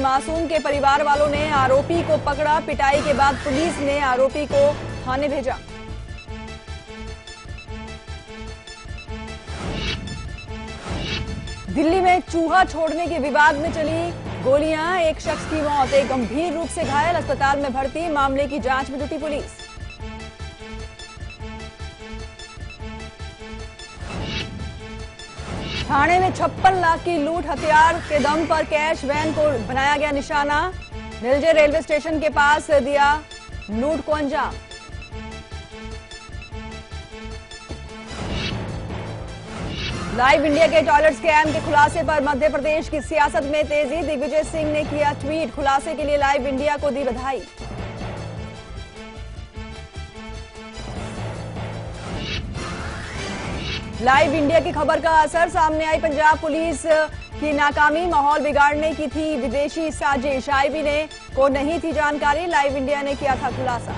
मासूम के परिवार वालों ने आरोपी को पकड़ा। पिटाई के बाद पुलिस ने आरोपी को थाने भेजा। दिल्ली में चूहा छोड़ने के विवाद में चली गोलियां, एक शख्स की मौत, एक गंभीर रूप से घायल, अस्पताल में भर्ती। मामले की जांच में जुटी पुलिस। थाने में 56 लाख की लूट, हथियार के दम पर कैश वैन को बनाया गया निशाना। निलजे रेलवे स्टेशन के पास दिया लूट को अंजाम। लाइव इंडिया के टॉयलेट स्कैम के खुलासे पर मध्य प्रदेश की सियासत में तेजी। दिग्विजय सिंह ने किया ट्वीट, खुलासे के लिए लाइव इंडिया को दी बधाई। लाइव इंडिया की खबर का असर सामने आई। पंजाब पुलिस की नाकामी, माहौल बिगाड़ने की थी विदेशी साजिश। आईबी ने को नहीं थी जानकारी, लाइव इंडिया ने किया था खुलासा।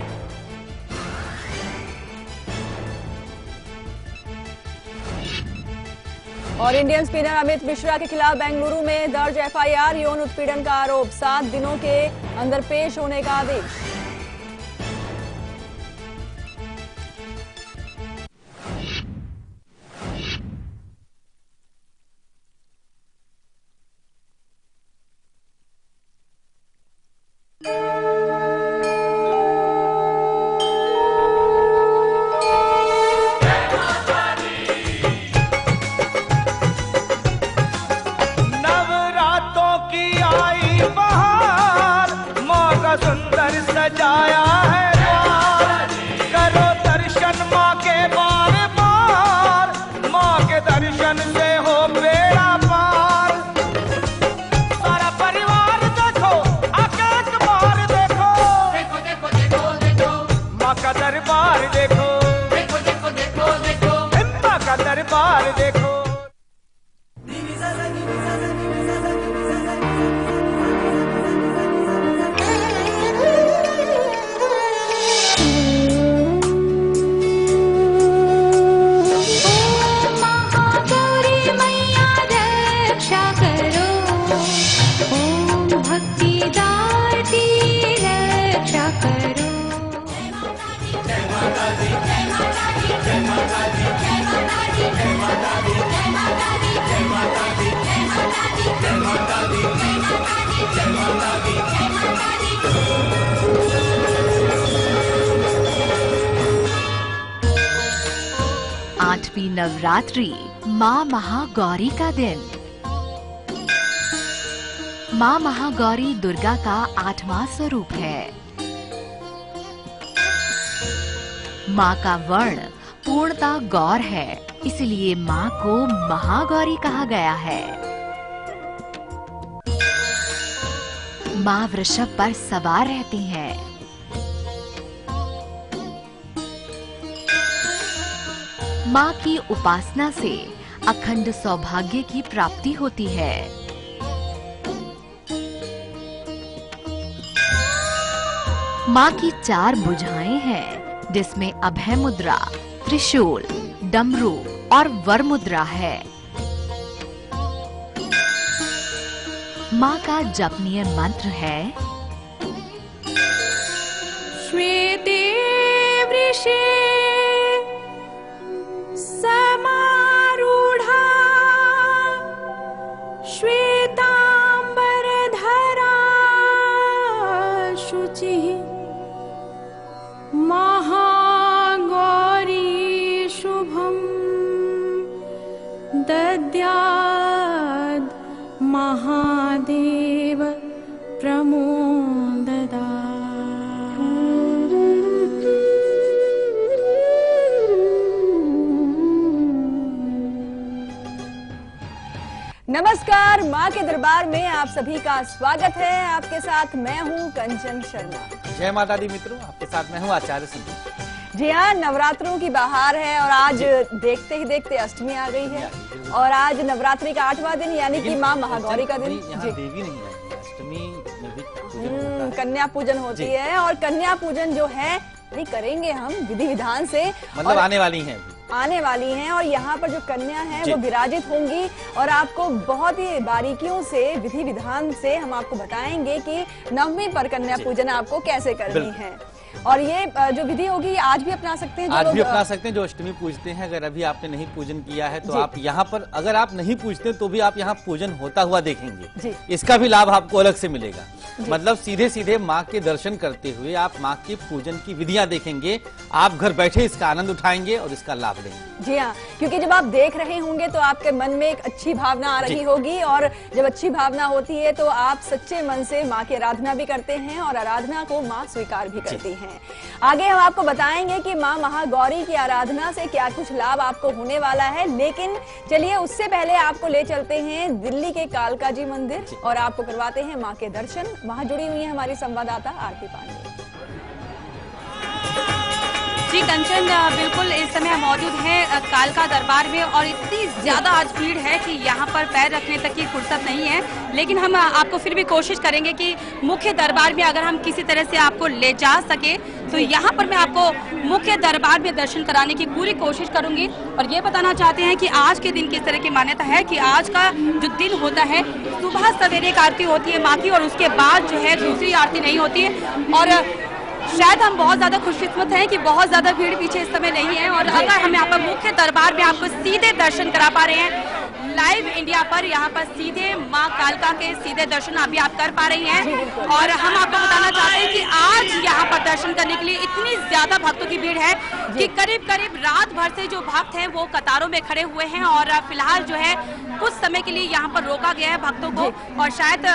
और इंडियन स्पिनर अमित मिश्रा के खिलाफ बेंगलुरु में दर्ज एफआईआर, यौन उत्पीड़न का आरोप, 7 दिनों के अंदर पेश होने का आदेश। सुंदर सजाया है द्वार, करो दर्शन माँ के बार बार, माँ के दर्शन से हो बेड़ा पार। सारा परिवार देखो, आके एक बार देखो, देखो देखो देखो देखो माँ का दरबार देखो, देखो देखो देखो देखो माँ का दरबार देखो। आठवीं नवरात्रि, माँ महागौरी का दिन। माँ महागौरी दुर्गा का 8वां स्वरूप है। माँ का वर्ण पूर्णता गौर है, इसलिए माँ को महागौरी कहा गया है। माँ वृषभ पर सवार रहती हैं। माँ की उपासना से अखंड सौभाग्य की प्राप्ति होती है। माँ की 4 भुजाएं हैं, जिसमें अभय मुद्रा, त्रिशूल, डमरू और वर मुद्रा है। माँ का जपनीय मंत्र है श्वेते वृषे समारूढ़ा श्वेतांबरधरा शुचिः महागौरी शुभं दद्यात् महादेव प्रमोददा। नमस्कार, माँ के दरबार में आप सभी का स्वागत है। आपके साथ मैं हूँ कंचन शर्मा। जय माता दी मित्रों, आपके साथ मैं हूँ आचार्य संतोष। जी हाँ, नवरात्रों की बहार है और आज देखते ही देखते अष्टमी आ गई है और आज नवरात्रि का 8वां दिन यानी कि माँ महागौरी का दिन। जी, देवी नहीं है, अष्टमी में भी कन्या पूजन होती है और कन्या पूजन जो है नहीं करेंगे हम विधि विधान से, मतलब आने वाली हैं, आने वाली हैं और यहाँ पर जो कन्या है वो विराजित होंगी और आपको बहुत ही बारीकियों से, विधि विधान से हम आपको बताएंगे कि नवमी पर कन्या पूजन आपको कैसे करनी है। और ये जो विधि होगी आज भी अपना सकते हैं, आज भी अपना सकते हैं जो अष्टमी पूजते हैं। अगर अभी आपने नहीं पूजन किया है तो आप यहाँ पर, अगर आप नहीं पूजते तो भी आप यहाँ पूजन होता हुआ देखेंगे, इसका भी लाभ आपको अलग से मिलेगा। मतलब सीधे सीधे माँ के दर्शन करते हुए आप माँ के पूजन की विधियां देखेंगे, आप घर बैठे इसका आनंद उठाएंगे और इसका लाभ लेंगे। जी हाँ, क्योंकि जब आप देख रहे होंगे तो आपके मन में एक अच्छी भावना आ रही होगी और जब अच्छी भावना होती है तो आप सच्चे मन से माँ की आराधना भी करते हैं और आराधना को माँ स्वीकार भी करती हैं। आगे हम आपको बताएंगे कि माँ महागौरी की आराधना से क्या कुछ लाभ आपको होने वाला है, लेकिन चलिए उससे पहले आपको ले चलते हैं दिल्ली के कालका जी मंदिर और आपको करवाते हैं माँ के दर्शन। वहां जुड़ी हुई है हमारी संवाददाता आरती पांडे। जी कंचन, बिल्कुल इस समय मौजूद हैं कालका दरबार में और इतनी ज्यादा आज भीड़ है कि यहाँ पर पैर रखने तक की फुर्सत नहीं है, लेकिन हम आपको फिर भी कोशिश करेंगे कि मुख्य दरबार में अगर हम किसी तरह से आपको ले जा सके तो यहाँ पर मैं आपको मुख्य दरबार में दर्शन कराने की पूरी कोशिश करूंगी। और ये बताना चाहते हैं कि आज के दिन किस तरह की मान्यता है कि आज का जो दिन होता है, सुबह सवेरे एक आरती होती है माँ की और उसके बाद जो है दूसरी आरती नहीं होती है। और शायद हम बहुत ज्यादा खुशकिस्मत हैं कि बहुत ज्यादा भीड़ पीछे इस समय नहीं है और अगर हम यहाँ पर मुख्य दरबार में आपको सीधे दर्शन करा पा रहे हैं लाइव इंडिया पर, यहाँ पर सीधे माँ कालका के सीधे दर्शन अभी आप कर पा रही हैं। और हम आपको बताना चाहते हैं कि आज यहाँ पर दर्शन करने के लिए इतनी ज्यादा भक्तों की भीड़ है कि करीब करीब रात भर से जो भक्त हैं वो कतारों में खड़े हुए हैं और फिलहाल जो है कुछ समय के लिए यहाँ पर रोका गया है भक्तों को और शायद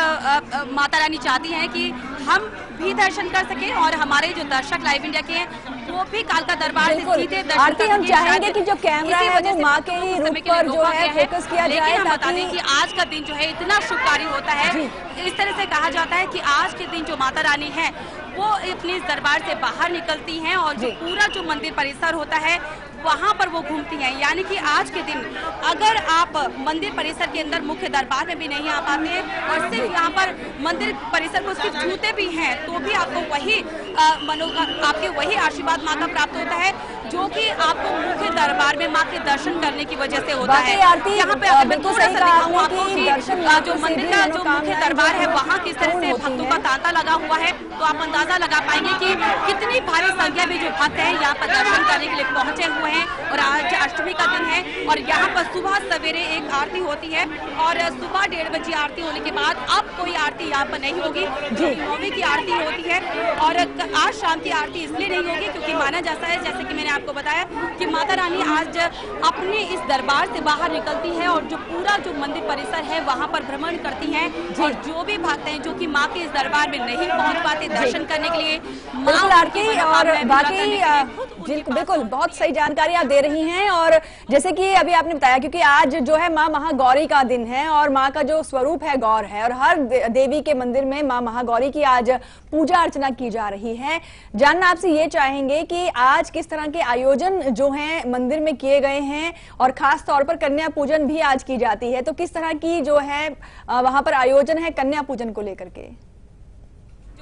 माता रानी चाहती हैं कि हम भी दर्शन कर सके और हमारे जो दर्शक लाइव इंडिया के हैं वो भी कालका दरबार से सीधे दर्शन आरती हम चाहेंगे कि जो कैमरा है वो माँ के ही रूप पर जो है फोकस किया जाए। लेकिन हम बता दें कि आज का दिन जो है इतना शुभकारी होता है, इस तरह से कहा जाता है कि आज के दिन जो माता रानी है वो अपने इस दरबार से बाहर निकलती हैं और जो पूरा जो मंदिर परिसर होता है वहाँ पर वो घूमती हैं। यानी कि आज के दिन अगर आप मंदिर परिसर के अंदर मुख्य दरबार में भी नहीं आ पाते हैं और सिर्फ यहाँ पर मंदिर परिसर को सिर्फ छूते भी हैं तो भी आपको वही आपके वही आशीर्वाद माँ का प्राप्त होता है जो कि आपको मुख्य दरबार में माँ के दर्शन करने की वजह से होता है। यहाँ पे अगर मैं थोड़ा सा दिखाऊं आपको कि जो मंदिर का जो मुख्य दरबार है वहाँ किस तरह से भक्तों का तांता लगा हुआ है तो आप अंदाजा लगा पाएंगे कि कितनी भारी संख्या में जो भक्त हैं यहाँ पर दर्शन करने के लिए पहुंचे हुए हैं। और आज अष्टमी का दिन है और यहाँ पर सुबह सवेरे एक आरती होती है और सुबह 1:30 बजे आरती होने के बाद अब कोई आरती यहाँ पर नहीं होगी, जो नौवीं की आरती होती है। और आज शाम की आरती इसलिए नहीं होगी क्योंकि माना जाता है, जैसे कि मैंने आपको बताया, कि माता रानी आज अपने इस दरबार से बाहर निकलती है और जो पूरा जो मंदिर परिसर है वहाँ पर भ्रमण करती है और जो भी भक्त हैं जो कि माँ के इस दरबार में नहीं पहुँच पाते दर्शन करने के लिए, और बाकी बिल्कुल बहुत सही जानकारी आप दे रही हैं। और जैसे कि अभी आपने बताया क्योंकि आज जो है माँ महागौरी का दिन है और माँ का जो स्वरूप है गौर है और हर देवी के मंदिर में माँ महागौरी की आज पूजा अर्चना की जा रही है। जानना आपसे ये चाहेंगे कि आज किस तरह के आयोजन जो हैं मंदिर में किए गए हैं और खास तौर पर कन्या पूजन भी आज की जाती है, तो किस तरह की जो है वहां पर आयोजन है कन्या पूजन को लेकर के?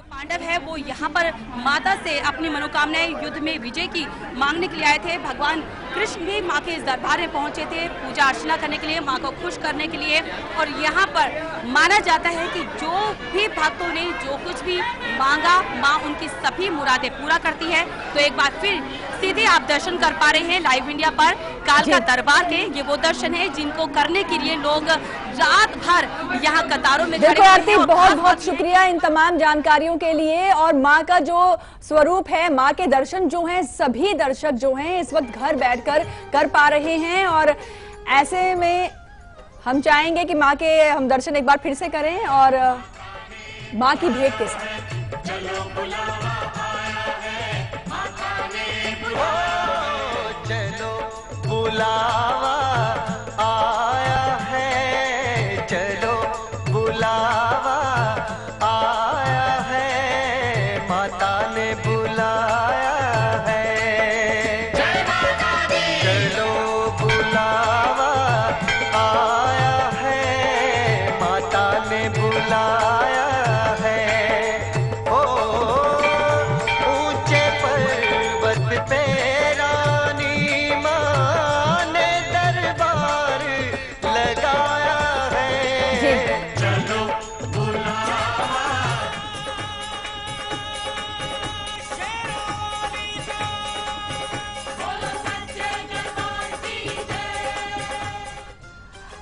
पांडव है वो यहाँ पर माता से अपनी मनोकामनाएं युद्ध में विजय की मांगने के लिए आए थे। भगवान कृष्ण भी माँ के इस दरबार में पहुंचे थे पूजा अर्चना करने के लिए, माँ को खुश करने के लिए। और यहाँ पर माना जाता है कि जो भी भक्तों ने जो कुछ भी मांगा माँ उनकी सभी मुरादें पूरा करती है। तो एक बार फिर सीधे आप दर्शन कर पा रहे हैं लाइव इंडिया पर कालका दरबार के। ये वो दर्शन है जिनको करने के लिए लोग रात भर यहाँ कतारों में खड़े हैं। बहुत बहुत शुक्रिया इन तमाम जानकारियों के लिए। और माँ का जो स्वरूप है, माँ के दर्शन जो हैं सभी दर्शक जो हैं इस वक्त घर बैठकर कर पा रहे हैं और ऐसे में हम चाहेंगे कि माँ के हम दर्शन एक बार फिर से करें और माँ की भेंट के साथ। चलो बुलावा आया है, चलो बुलावा आया है, माता ने बुलाया है। चलो बुलावा आया है, माता ने बुलाया है। ओ ऊंचे पर्वत पे रानी माँ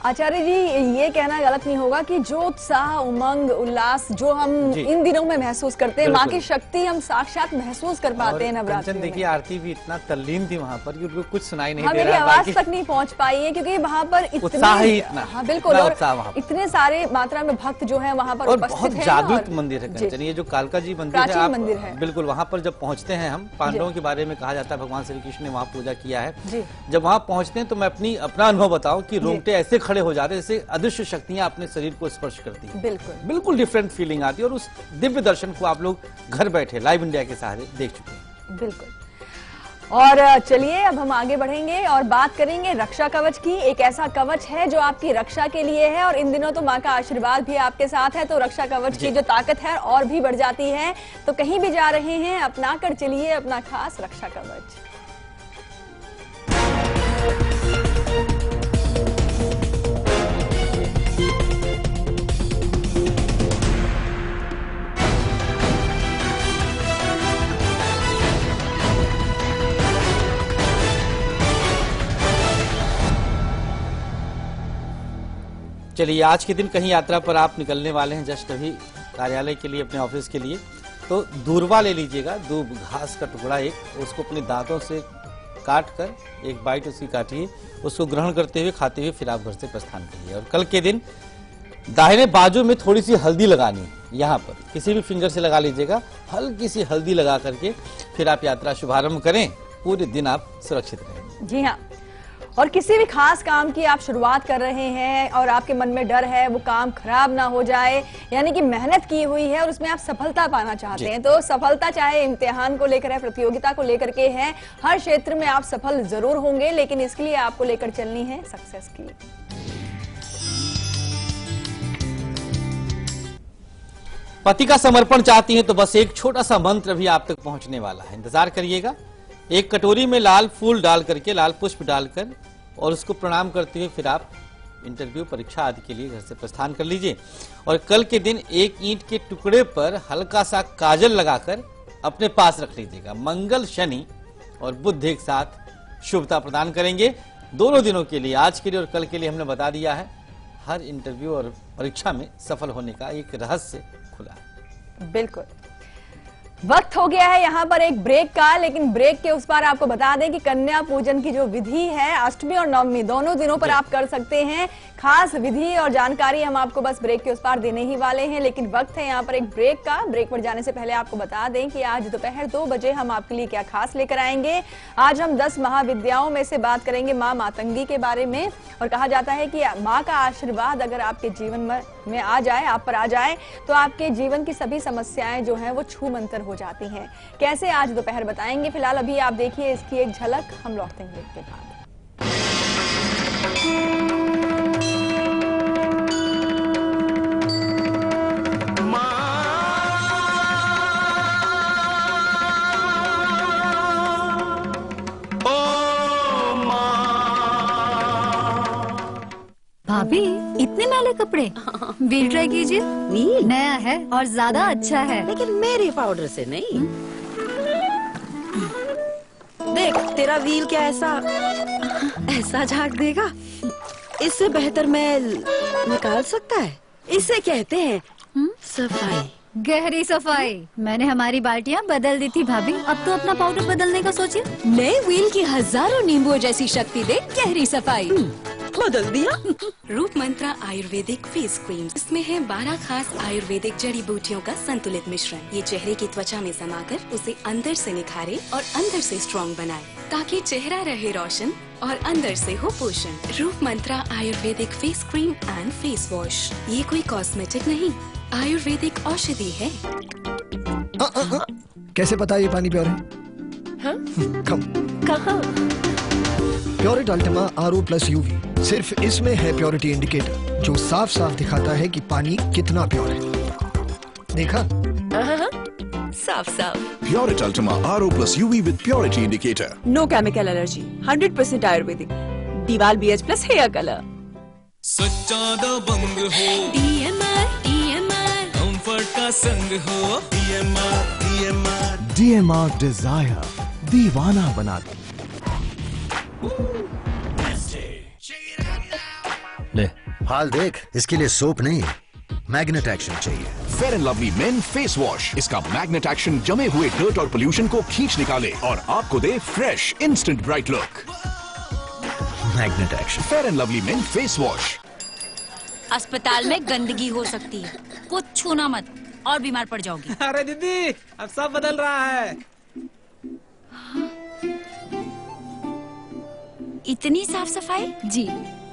आचार्य जी, ये कहना गलत नहीं होगा कि जो उत्साह, उमंग, उल्लास जो हम इन दिनों में महसूस करते हैं, माँ की शक्ति हम साक्षात महसूस कर पाते हैं नवरात्रि में। देखिए आरती भी इतना तल्लीन थी वहाँ पर कि उनको कुछ सुनाई नहीं हाँ, दे रहा मेरी है, आवाज तक नहीं पहुँच पाई है क्योंकि वहाँ पर उत्साह ही इतना, हाँ बिल्कुल, और इतने सारे मात्रा में भक्त जो है वहाँ पर उपस्थित बहुत हैं। जागृत मंदिर है कंचन, ये जो कालका जी मंदिर है, प्राचीन मंदिर है। बिल्कुल वहाँ पर जब पहुँचते हैं हम, पांडवों के बारे में कहा जाता है भगवान श्री कृष्ण ने वहाँ पूजा किया है। जब वहाँ पहुँचते हैं तो मैं अपना अनुभव बताऊं कि रोंगटे ऐसे खड़े हो जाते हैं जैसे अदृश्य शक्तियां अपने शरीर को स्पर्श करती हैं। बिल्कुल डिफरेंट फीलिंग आती है और उस दिव्य दर्शन को आप लोग घर बैठे लाइव इंडिया के सहारे देख चुके हैं। बिल्कुल। और चलिए अब हम आगे बढ़ेंगे और बात करेंगे रक्षा कवच की। एक ऐसा कवच है जो आपकी रक्षा के लिए है और इन दिनों तो माँ का आशीर्वाद भी आपके साथ है, तो रक्षा कवच की जो ताकत है और भी बढ़ जाती है। तो कहीं भी जा रहे हैं, अपना कर चलिए अपना खास रक्षा कवच। चलिए आज के दिन कहीं यात्रा पर आप निकलने वाले हैं, जस्ट अभी कार्यालय के लिए, अपने ऑफिस के लिए, तो दूरवा ले लीजिएगा, दूब घास का टुकड़ा एक, उसको अपने दांतों से काट कर एक बाइट उसकी काटिए, उसको ग्रहण करते हुए खाते हुए फिर आप घर से प्रस्थान करिए। और कल के दिन दाहिने बाजू में थोड़ी सी हल्दी लगानी है, यहाँ पर किसी भी फिंगर से लगा लीजिएगा, हल्की सी हल्दी लगा करके फिर आप यात्रा शुभारंभ करें, पूरे दिन आप सुरक्षित रहें। जी हाँ, और किसी भी खास काम की आप शुरुआत कर रहे हैं और आपके मन में डर है वो काम खराब ना हो जाए, यानी कि मेहनत की हुई है और उसमें आप सफलता पाना चाहते हैं, तो सफलता चाहे इम्तिहान को लेकर है, प्रतियोगिता को लेकर के है, हर क्षेत्र में आप सफल जरूर होंगे, लेकिन इसके लिए आपको लेकर चलनी है सक्सेस की। पति का समर्पण चाहती हैं तो बस एक छोटा सा मंत्र भी आप तक पहुंचने वाला है, इंतजार करिएगा। एक कटोरी में लाल फूल डाल करके, लाल पुष्प डालकर और उसको प्रणाम करते हुए फिर आप इंटरव्यू, परीक्षा आदि के लिए घर से प्रस्थान कर लीजिए। और कल के दिन एक ईंट के टुकड़े पर हल्का सा काजल लगाकर अपने पास रख लीजिएगा। मंगल, शनि और बुध एक साथ शुभता प्रदान करेंगे दोनों दिनों के लिए। आज के लिए और कल के लिए हमने बता दिया है, हर इंटरव्यू और परीक्षा में सफल होने का एक रहस्य खुला है। बिल्कुल, वक्त हो गया है यहाँ पर एक ब्रेक का, लेकिन ब्रेक के उस पार आपको बता दें कि कन्या पूजन की जो विधि है, अष्टमी और नवमी दोनों दिनों पर आप कर सकते हैं। खास विधि और जानकारी हम आपको बस ब्रेक के उस पार देने ही वाले हैं, लेकिन वक्त है यहाँ पर एक ब्रेक का। ब्रेक पर जाने से पहले आपको बता दें कि आज दोपहर 2 बजे हम आपके लिए क्या खास लेकर आएंगे। आज हम 10 महाविद्याओं में से बात करेंगे माँ मातंगी के बारे में, और कहा जाता है कि माँ का आशीर्वाद अगर आपके जीवन में आ जाए, आप पर आ जाए, तो आपके जीवन की सभी समस्याएं जो हैं वो छू मंतर हो जाती हैं। कैसे, आज दोपहर बताएंगे। फिलहाल अभी आप देखिए इसकी एक झलक, हम लौटते हैं ब्रेक के बाद। भाभी, इतने मैले कपड़े व्हील ट्राई कीजिए। व्हील नया है और ज्यादा अच्छा है, लेकिन मेरे पाउडर से नहीं। देख, तेरा व्हील क्या ऐसा झाग देगा, इससे बेहतर मैल निकाल सकता है। इसे कहते हैं सफाई, गहरी सफाई। मैंने हमारी बाल्टियाँ बदल दी थी भाभी, अब तो अपना पाउडर बदलने का सोचिए। नए व्हील की हजारों नींबुओं जैसी शक्ति दे गहरी सफाई। बदल दिया। रूप मंत्रा आयुर्वेदिक फेस क्रीम, इसमें है 12 खास आयुर्वेदिक जड़ी बूटियों का संतुलित मिश्रण। ये चेहरे की त्वचा में समाकर उसे अंदर से निखारे और अंदर से स्ट्रॉन्ग बनाए, ताकि चेहरा रहे रोशन और अंदर से हो पोषण। Roop Mantra Ayurvedic face cream and face wash, ये कोई कॉस्मेटिक नहीं, आयुर्वेदिक औषधि है। कैसे पता ये पानी प्योर है? हाँ? कहाँ? प्योरिट अल्टीमा RO+ UV, सिर्फ इसमें है प्योरिटी इंडिकेटर, जो साफ साफ दिखाता है कि पानी कितना प्योर है। देखा? साफ साफ। Pureit Ultima RO+ UV with purity indicator. No chemical allergy, 100% Ayurvedic. दीवाल BH+ हेयर कलर। सच्चा दबंग हो, DMR कंफर्ट का संग हो, DMR Desire, दीवाना बना दो। ले हाल देख, इसके लिए सोप नहीं है, मैग्नेट एक्शन चाहिए। Fair and Lovely men face wash, इसका मैग्नेट एक्शन जमे हुए डर्ट और पोल्यूशन को खींच निकाले और आपको दे fresh instant bright look. Magnet action Fair and Lovely men face wash. अस्पताल में गंदगी हो सकती है, कुछ छूना मत और बीमार पड़ जाओगी। अरे दीदी, अब सब बदल रहा है। इतनी साफ सफाई? जी,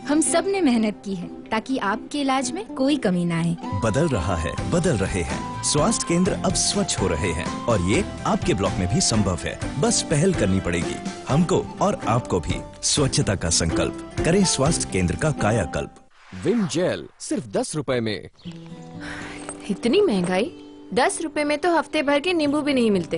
हम सब ने मेहनत की है ताकि आपके इलाज में कोई कमी ना आए। बदल रहा है, बदल रहे हैं। स्वास्थ्य केंद्र अब स्वच्छ हो रहे हैं और ये आपके ब्लॉक में भी संभव है। बस पहल करनी पड़ेगी हमको और आपको भी। स्वच्छता का संकल्प करें, स्वास्थ्य केंद्र का कायाकल्प। विम जेल सिर्फ 10 रुपए में। इतनी महंगाई, 10 रुपए में तो हफ्ते भर के नींबू भी नहीं मिलते,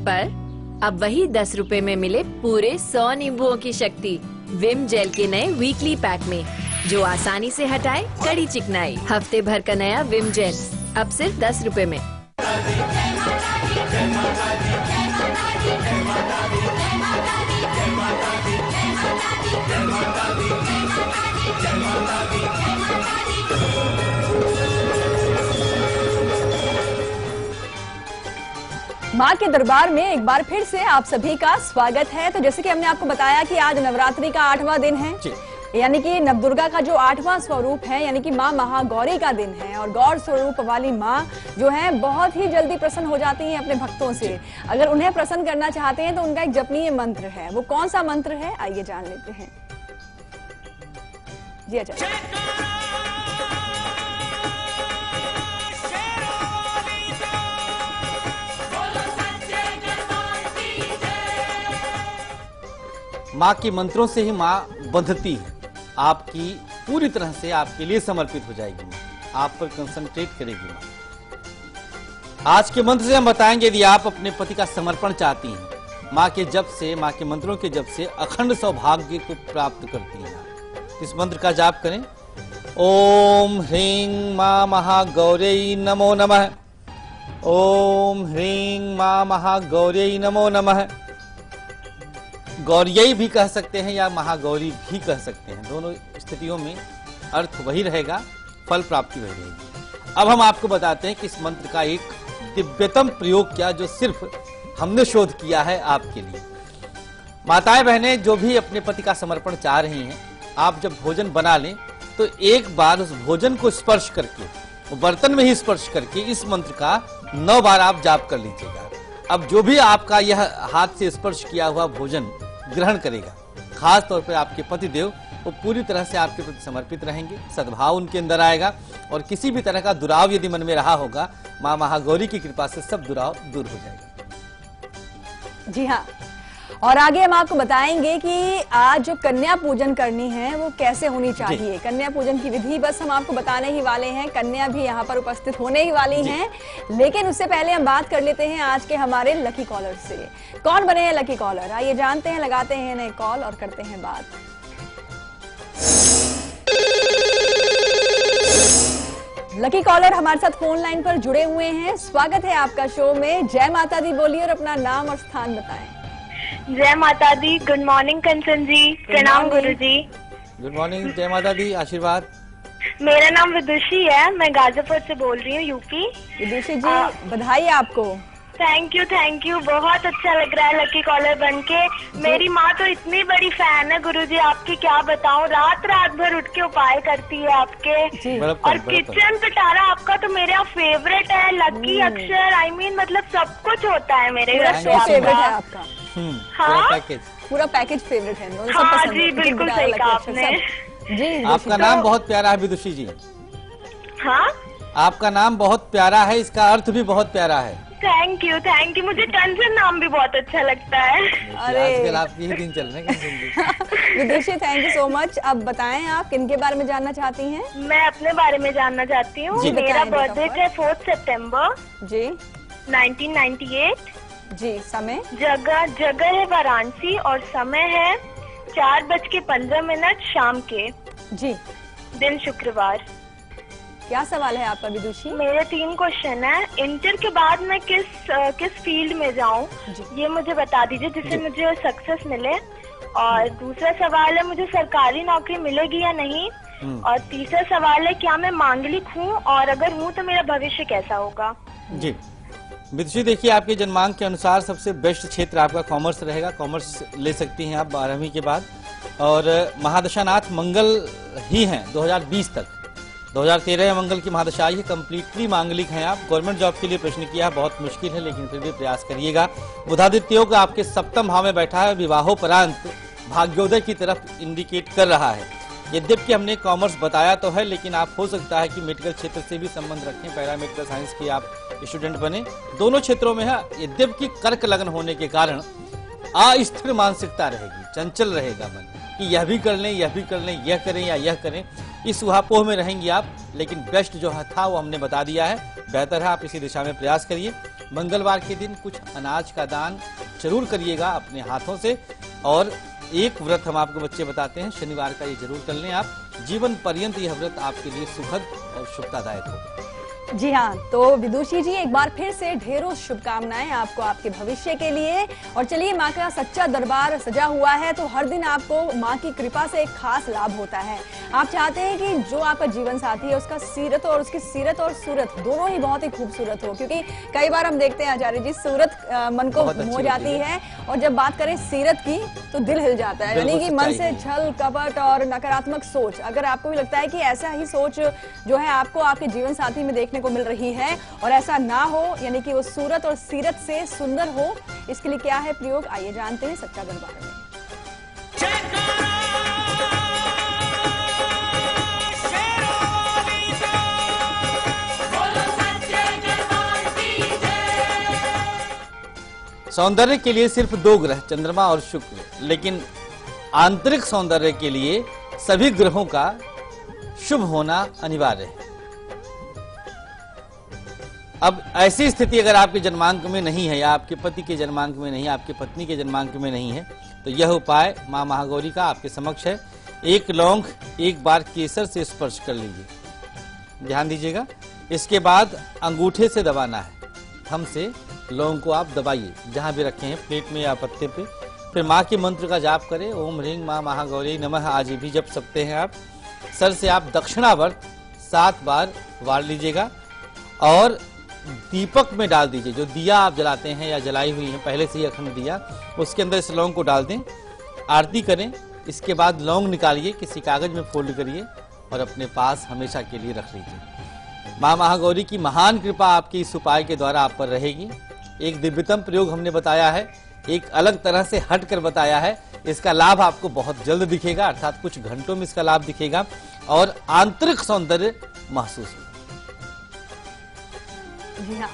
पर अब वही 10 रुपए में मिले पूरे 100 नींबुओं की शक्ति विम जेल के नए वीकली पैक में, जो आसानी से हटाए कड़ी चिकनाई। हफ्ते भर का नया विम जेल अब सिर्फ 10 रुपए में। माँ के दरबार में एक बार फिर से आप सभी का स्वागत है। तो जैसे कि हमने आपको बताया कि आज नवरात्रि का 8वां दिन है, यानी कि नवदुर्गा का जो 8वां स्वरूप है, यानी कि माँ महागौरी का दिन है। और गौर स्वरूप वाली माँ जो है बहुत ही जल्दी प्रसन्न हो जाती हैं अपने भक्तों से। अगर उन्हें प्रसन्न करना चाहते हैं तो उनका एक जपनीय मंत्र है। वो कौन सा मंत्र है, आइए जान लेते हैं। जी अच्छा, माँ के मंत्रों से ही माँ बंधती है, आपकी पूरी तरह से आपके लिए समर्पित हो जाएगी माँ, आप पर कंसंट्रेट करेगी माँ। आज के मंत्र से हम बताएंगे, यदि आप अपने पति का समर्पण चाहती हैं, माँ के जप से, माँ के मंत्रों के जप से अखंड सौभाग्य को प्राप्त करती हैं। इस मंत्र का जाप करें। ओम ह्रीं माँ महागौरी नमो नमः। ओम ह्रीं माँ महागौरी नमो नमः। गौरियई भी कह सकते हैं या महागौरी भी कह सकते हैं, दोनों स्थितियों में अर्थ वही रहेगा, फल प्राप्ति वही रहेगी। अब हम आपको बताते हैं कि इस मंत्र का एक दिव्यतम प्रयोग क्या, जो सिर्फ हमने शोध किया है आपके लिए। माताएं बहनें जो भी अपने पति का समर्पण चाह रही हैं, आप जब भोजन बना लें तो एक बार उस भोजन को स्पर्श करके, वो बर्तन में ही स्पर्श करके इस मंत्र का 9 बार आप जाप कर लीजिएगा। अब जो भी आपका यह हाथ से स्पर्श किया हुआ भोजन ग्रहण करेगा, खास तौर पर आपके पति देव, वो पूरी तरह से आपके प्रति समर्पित रहेंगे, सद्भाव उनके अंदर आएगा और किसी भी तरह का दुराव यदि मन में रहा होगा, माँ महागौरी की कृपा से सब दुराव दूर हो जाएगा। जी हाँ, और आगे हम आपको बताएंगे कि आज जो कन्या पूजन करनी है वो कैसे होनी चाहिए। कन्या पूजन की विधि बस हम आपको बताने ही वाले हैं, कन्या भी यहाँ पर उपस्थित होने ही वाली हैं। लेकिन उससे पहले हम बात कर लेते हैं आज के हमारे लकी कॉलर से। कौन बने हैं लकी कॉलर, आइए जानते हैं, लगाते हैं इन्हें कॉल और करते हैं बात। लकी कॉलर हमारे साथ फोन लाइन पर जुड़े हुए हैं, स्वागत है आपका शो में। जय माता दी बोलिए और अपना नाम और स्थान बताएं। जय माता दी, गुड मॉर्निंग कंचन जी, प्रणाम गुरु जी। गुड मॉर्निंग, जय माता दी, आशीर्वाद। मेरा नाम विदुषी है, मैं गाजीपुर से बोल रही हूँ, यूपी। विदुषी जी बधाई आपको। थैंक यू, बहुत अच्छा लग रहा है लकी कॉलर बनके। मेरी माँ तो इतनी बड़ी फैन है गुरुजी, आपकी क्या बताऊँ, रात भर उठ के उपाय करती है आपके। और किचन पिटारा आपका तो मेरा फेवरेट है, लकी अक्षर, I mean मतलब सब कुछ होता है मेरे घर से। फेवरेट है आपका? हाँ, पूरा पैकेज फेवरेट है। हाँ जी, बिल्कुल सही कहा आपने जी। आपका नाम बहुत प्यारा है विदुषी जी। हाँ, आपका नाम बहुत प्यारा है, इसका अर्थ भी बहुत प्यारा है। थैंक यू, मुझे कंचन नाम भी बहुत अच्छा लगता है। अरे आजकल आप यही दिन चल रहे हैं। विदुषी थैंक यू सो मच। अब बताएं आप किनके बारे में जानना चाहती हैं? मैं अपने बारे में जानना चाहती हूँ। मेरा बर्थडे है 4 सितंबर जी 1998 जी। समय जगह है वाराणसी और समय है 4:15 शाम के जी, दिन शुक्रवार। क्या सवाल है आपका विदुषी? मेरे 3 क्वेश्चन है। इंटर के बाद मैं किस फील्ड में जाऊं, ये मुझे बता दीजिए जिससे मुझे सक्सेस मिले। और दूसरा सवाल है, मुझे सरकारी नौकरी मिलेगी या नहीं। और तीसरा सवाल है, क्या मैं मांगलिक हूँ, और अगर हूँ तो मेरा भविष्य कैसा होगा? जी विदुषी, देखिए आपके जन्मांक के अनुसार सबसे बेस्ट क्षेत्र आपका कॉमर्स रहेगा। कॉमर्स ले सकती हैं आप 12वीं के बाद, और महादशानाथ मंगल ही हैं 2020 तक। 2013 में मंगल की महादशा आई है, कंप्लीटली मांगलिक हैं आप। गवर्नमेंट जॉब के लिए प्रश्न किया है, बहुत मुश्किल है, लेकिन फिर भी प्रयास करिएगा। बुधादित्य योग आपके सप्तम भाव में बैठा है, विवाहोपरांत भाग्योदय की तरफ इंडिकेट कर रहा है। यद्यपि हमने कॉमर्स बताया तो है, लेकिन आप हो सकता है कि मेडिकल क्षेत्र से भी संबंध रखें, पैरामेडिकल साइंस के आप स्टूडेंट बने, दोनों क्षेत्रों में है। यद्यपि कर्क लग्न होने के कारण अस्थिर मानसिकता रहेगी, चंचल रहेगा मन कि यह भी कर लें, यह भी कर लें, यह करें या यह करें, इस उहापोह में रहेंगे आप। लेकिन बेस्ट जो था वो हमने बता दिया है, बेहतर है आप इसी दिशा में प्रयास करिए। मंगलवार के दिन कुछ अनाज का दान जरूर करिएगा अपने हाथों से, और एक व्रत हम आपको बच्चे बताते हैं, शनिवार का ये जरूर कर लें आप। जीवन पर्यंत यह व्रत आपके लिए सुखद और शुभतादायक होगा। जी हाँ, तो विदुषी जी एक बार फिर से ढेरों शुभकामनाएं आपको आपके भविष्य के लिए। और चलिए, माँ का सच्चा दरबार सजा हुआ है, तो हर दिन आपको माँ की कृपा से एक खास लाभ होता है। आप चाहते हैं कि जो आपका जीवन साथी है उसका सीरत और उसकी सीरत और सूरत दोनों ही बहुत ही खूबसूरत हो, क्योंकि कई बार हम देखते हैं आचार्य जी, सूरत मन को मोह जाती है, और जब बात करें सीरत की तो दिल हिल जाता है। यानी कि मन से छल कपट और नकारात्मक सोच, अगर आपको भी लगता है कि ऐसा ही सोच जो है आपको आपके जीवन साथी में देखने को मिल रही है, और ऐसा ना हो, यानी कि वो सूरत और सीरत से सुंदर हो, इसके लिए क्या है प्रयोग, आइए जानते हैं सच्चा दरबार में। सौंदर्य के लिए सिर्फ 2 ग्रह, चंद्रमा और शुक्र, लेकिन आंतरिक सौंदर्य के लिए सभी ग्रहों का शुभ होना अनिवार्य है। अब ऐसी स्थिति अगर आपके जन्मांक में नहीं है, या आपके पति के जन्मांक में नहीं है, आपके पत्नी के जन्मांक में नहीं है, तो यह उपाय मां महागौरी का आपके समक्ष है। 1 लौंग एक बार केसर से स्पर्श कर लीजिए, ध्यान दीजिएगा। इसके बाद अंगूठे से दबाना है, थंब से लौंग को आप दबाइए, जहां भी रखे हैं, प्लेट में या पत्ते पे। फिर माँ के मंत्र का जाप करें, ओम ह्रीं मां महागौरी नमः, आज भी जप सकते हैं आप। सर से आप दक्षिणावर्त 7 बार वार लीजिएगा, और दीपक में डाल दीजिए। जो दिया आप जलाते हैं या जलाई हुई है पहले से ही अखंड दिया, उसके अंदर इस लौंग को डाल दें, आरती करें। इसके बाद लौंग निकालिए, किसी कागज में फोल्ड करिए और अपने पास हमेशा के लिए रख लीजिए। मां महागौरी की महान कृपा आपके इस उपाय के द्वारा आप पर रहेगी। एक दिव्यतम प्रयोग हमने बताया है, एक अलग तरह से हट कर बताया है। इसका लाभ आपको बहुत जल्द दिखेगा, अर्थात कुछ घंटों में इसका लाभ दिखेगा, और आंतरिक सौंदर्य महसूस होगा। जी हाँ,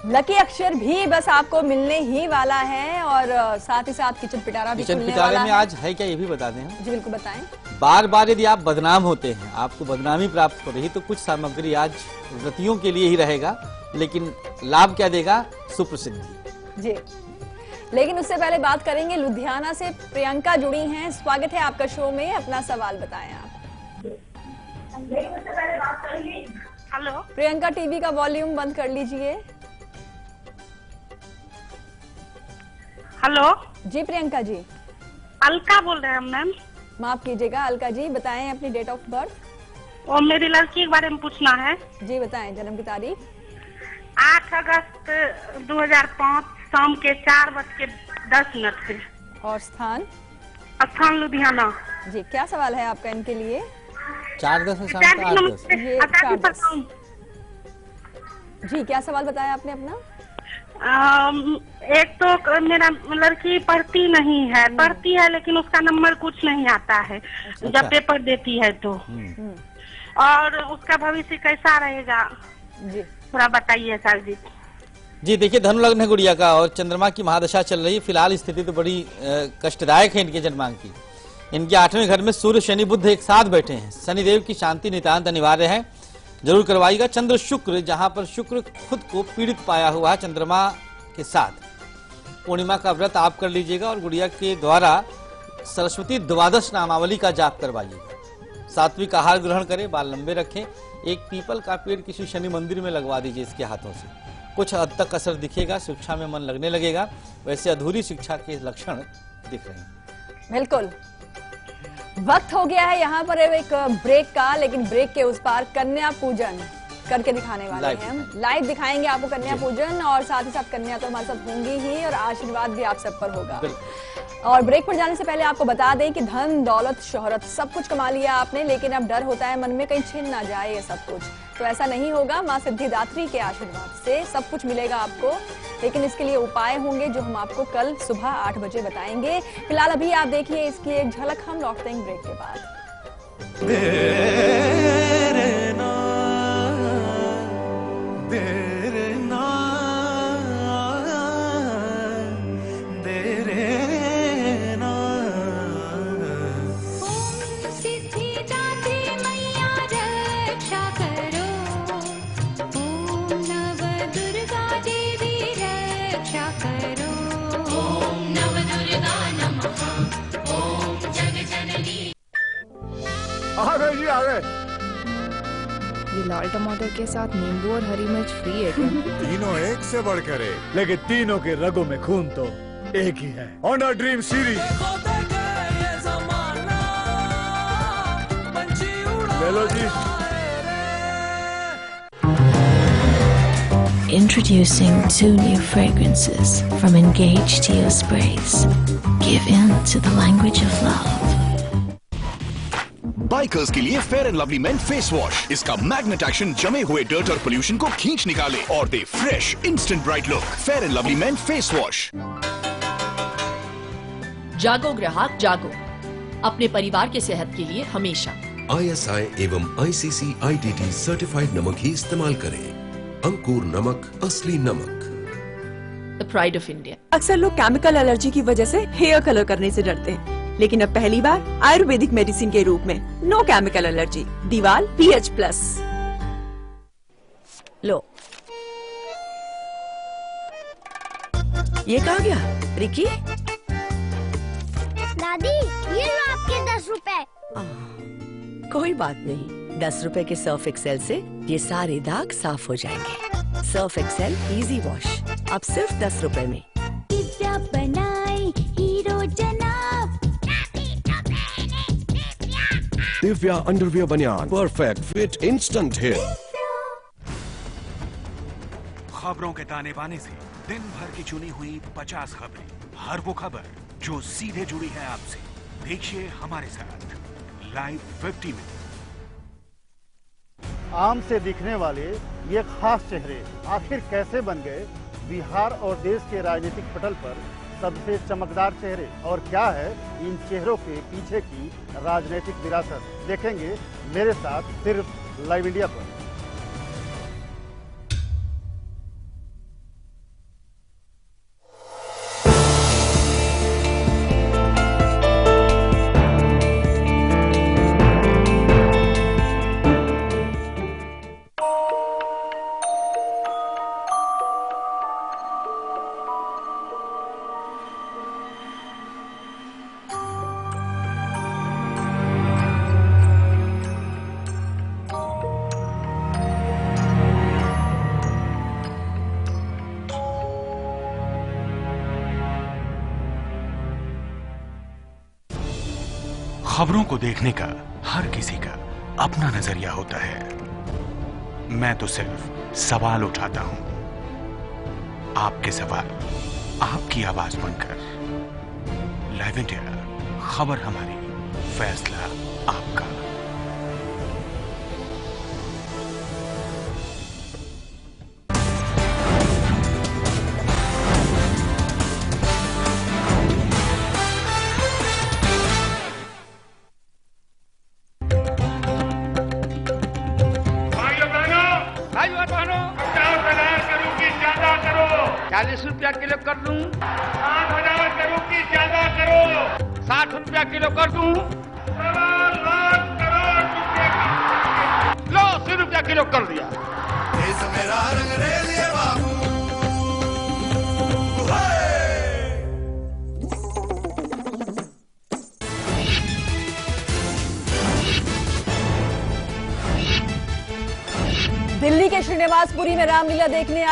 लकी अक्षर भी बस आपको मिलने ही वाला है, और साथ ही साथ किचन पिटारा भी खुलने वाला है। किचन पिटारे में आज है क्या, ये भी बता दें। जी बिल्कुल बताएं। बार बार यदि आप बदनाम होते हैं, आपको बदनामी प्राप्त हो रही, तो कुछ सामग्री आज व्रतियों के लिए ही रहेगा, लेकिन लाभ क्या देगा, सुप्रसिद्धि। जी, लेकिन उससे पहले बात करेंगे, लुधियाना से प्रियंका जुड़ी हैं। स्वागत है आपका शो में, अपना सवाल बताएं आप। हेलो प्रियंका, टीवी का वॉल्यूम बंद कर लीजिए। हेलो जी प्रियंका जी। अलका बोल रहे हैं मैम। माफ कीजिएगा अलका जी, बताएं अपनी डेट ऑफ बर्थ। और मेरी लड़की के बारे में पूछना है। जी बताएं, जन्म की तारीख। 8 अगस्त 2005 शाम के 4:10 से। और स्थान? स्थान लुधियाना। जी, क्या सवाल है आपका इनके लिए? 4:10 से शाम के 8:10। ये 4:10। जी, क्या सवाल बताया आपने अपना? एक तो मेरा लड़की पढ़ती नहीं है, पढ़ती है लेकिन उसका नंबर कुछ नहीं आता है जब पेपर देती है तो। और उसका भविष्य कैसा रहेगा जी थोड़ा बताइए सर जी। जी देखिए, धनु लग्न है गुड़िया का, और चंद्रमा की महादशा चल रही है। फिलहाल स्थिति तो बड़ी कष्टदायक है इनके जन्मांक की। इनके 8वें घर में सूर्य शनि बुध एक साथ बैठे हैं। शनिदेव की शांति नितांत अनिवार्य है, जरूर करवाइएगा। चंद्र शुक्र, जहां पर शुक्र खुद को पीड़ित पाया हुआ है चंद्रमा के साथ, पूर्णिमा का व्रत आप कर लीजिएगा, और गुड़िया के द्वारा सरस्वती द्वादश नामावली का जाप करवाइएगा। सात्विक आहार ग्रहण करें, बाल लंबे रखें। एक पीपल का पेड़ किसी शनि मंदिर में लगवा दीजिए इसके हाथों से, कुछ हद तक असर दिखेगा, शिक्षा में मन लगने लगेगा। वैसे अधूरी शिक्षा के लक्षण दिख रहे हैं। बिल्कुल, वक्त हो गया है यहाँ पर एक ब्रेक का, लेकिन ब्रेक के उस पार कन्या पूजन करके दिखाने वाले हैं हम। लाइव दिखाएंगे आपको कन्या पूजन, और साथ ही साथ कन्या तो हमारे साथ होंगी ही, और आशीर्वाद भी आप सब पर होगा। और ब्रेक पर जाने से पहले आपको बता दें कि धन दौलत शोहरत सब कुछ कमा लिया आपने, लेकिन अब डर होता है मन में कहीं छिन ना जाए ये सब कुछ। तो ऐसा नहीं होगा, माँ सिद्धिदात्री के आशीर्वाद से सब कुछ मिलेगा आपको, लेकिन इसके लिए उपाय होंगे जो हम आपको कल सुबह 8 बजे बताएंगे। फिलहाल अभी आप देखिए इसकी एक झलक, हम लौटते हैं ब्रेक के बाद। आ गए जी, आ गए। ये लाल टमाटर के साथ नींबू और हरी मिर्च फ्री है क्या? तीनों एक से बढ़कर एक, लेकिन तीनों के रगों में खून तो एक ही है। ऑनर ड्रीम सीरीज ले लो जी। Introducing 2 new fragrances from Engage Teo Sprays. Give in to the language of love. Bikers के लिए Fair and Lovely men face wash. इसका मैग्नेट एक्शन जमे हुए डर्ट और पोल्यूशन को खींच निकाले और दे fresh instant bright look. Fair and Lovely men face wash. जागो ग्राहक जागो, अपने परिवार के सेहत के लिए हमेशा ISI एवं ICC ITT सर्टिफाइड नमक ही इस्तेमाल करें। अंकुर नमक, असली नमक। The pride of India. अक्सर लोग केमिकल एलर्जी की वजह से हेयर कलर करने से डरते हैं, लेकिन अब पहली बार आयुर्वेदिक मेडिसिन के रूप में नो केमिकल एलर्जी दीवाल PH+। लो, ये कहाँ गया रिकी? दादी, ये लो आपके 10 रुपए। कोई बात नहीं, 10 रुपए के सर्फ एक्सेल से ये सारे दाग साफ हो जाएंगे। सर्फ एक्सेल इजी वॉश अब सिर्फ 10 रुपए में। दिव्या बनाए हीरो जनाब। दिव्या अंडरवियर बनियान, परफेक्ट फिट, इंस्टेंट हेयर। खबरों के ताने बाने से दिन भर की चुनी हुई 50 खबरें, हर वो खबर जो सीधे जुड़ी है आपसे। देखिए हमारे साथ लाइव 50 में। आम से दिखने वाले ये खास चेहरे आखिर कैसे बन गए बिहार और देश के राजनीतिक पटल पर सबसे चमकदार चेहरे, और क्या है इन चेहरों के पीछे की राजनीतिक विरासत, देखेंगे मेरे साथ सिर्फ लाइव इंडिया पर। खबरों को देखने का हर किसी का अपना नजरिया होता है। मैं तो सिर्फ सवाल उठाता हूं, आपके सवाल आपकी आवाज बनकर। लाइव इंडिया, खबर हमारी, फैसला आपका। भाइयों बहनों, 50,000 करोड़ की ज्यादा करो। 40 रुपया किलो कर दूं। 60,000 करोड़ की ज्यादा करो। 60 रुपया किलो कर दूं। 1.25 लाख करोड़ रुपये लो, 80 रुपया किलो कर दिया। देश मेरा रंग रेलिए बाबू। दिल्ली के श्रीनिवासपुरी में रामलीला देखने आई